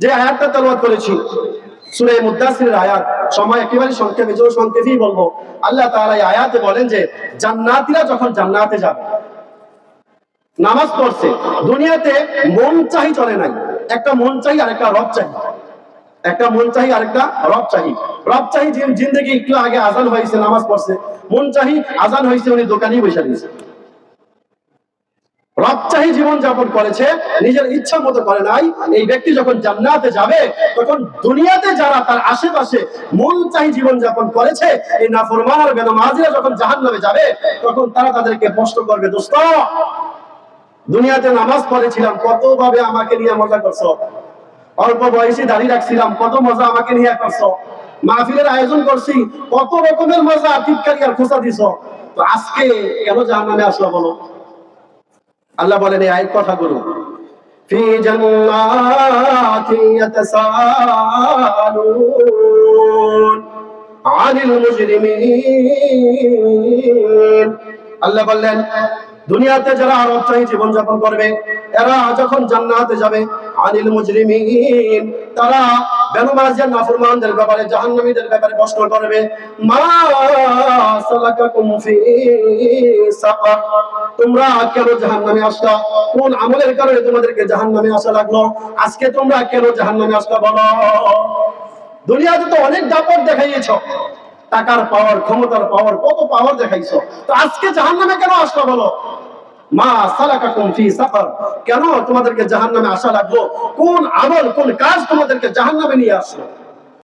যে আয়াতটা তেলাওয়াত করেছি সূরা মুদ্দাসসিরের আয়াত, সময় একেবারে সংক্ষেপে, যে সংক্ষেপেই বলবো। আল্লাহ তাআলা এই আয়াতে বলেন যে জান্নাতীরা যখন জান্নাতে যাবে, নামাজ পড়ছে, দুনিয়াতে মন চাই চলে নাই, একটা মন চাই আর একটা রব চাই, একটা মন চাই আর একটা রব চাই। রব চাই জিন্দেগি একটু আগে আজান হয়েছে, নামাজ পড়ছে, মন চাই আজান হয়েছে, উনি দোকানেই বসে দিয়েছে। রবচাহি জীবন যাপন করেছে, নিজের ইচ্ছা মতো করে নাই। এই ব্যক্তি যখন জান্নাতে যাবে, তখন দুনিয়াতে যারা তার আশেপাশে মন চাহি জীবন যাপন করেছে, এই নাফরমান আর বেনামাজিরা যখন জাহান্নামে যাবে, তখন তারা তাদেরকে প্রশ্ন করবে, দোস্ত দুনিয়াতে নামাজ পড়েছিলাম, কত ভাবে আমাকে নিয়ে মজা করছো, অল্প বয়সে দাঁড়িয়ে রাখছিলাম, কত মজা আমাকে নিয়ে করছো, মাহফিলের আয়োজন করছি, কত রকমের মজা, টিটকারি আর খোঁচা দিছো, তো আজকে কেন জাহান্নামে আসলো বলো? আল্লাহ বলেন এই আয়াত কথাগুলো, ফি জান্নাতি ইয়াতাসালুন আনিল মুজরিমিন। আল্লাহ বললেন দুনিয়াতে যারা রবচাহি জীবন যাপন করবে, এরা যখন জান্নাতে যাবে, আনিল মুজরিমিন, তারা বেনামাজি আর নাফরমানদের ব্যাপারে, জাহান্নামীদের ব্যাপারে প্রশ্ন করবে, মা সালাকাকুম ফি সাকার, তোমরা কেন জাহান্নামে আসলা? কোন আমলের কারণে তোমাদেরকে জাহান্নামে আসা লাগলো? আজকে তোমরা কেন জাহান্নামে আসলা বলো? দুনিয়াতে তো অনেক দাপট দেখাইছো, টাকার পাওয়ার, ক্ষমতার পাওয়ার, কত পাওয়ার দেখাইছো, তো আজকে জাহান্নামে কেন আসলা বলো? মা সালাকাকুম ফি সাকার, কেন তোমাদেরকে জাহান্নামে আসা লাগলো? কোন আমল, কোন কাজ তোমাদেরকে জাহান্নামে নিয়ে আসলো?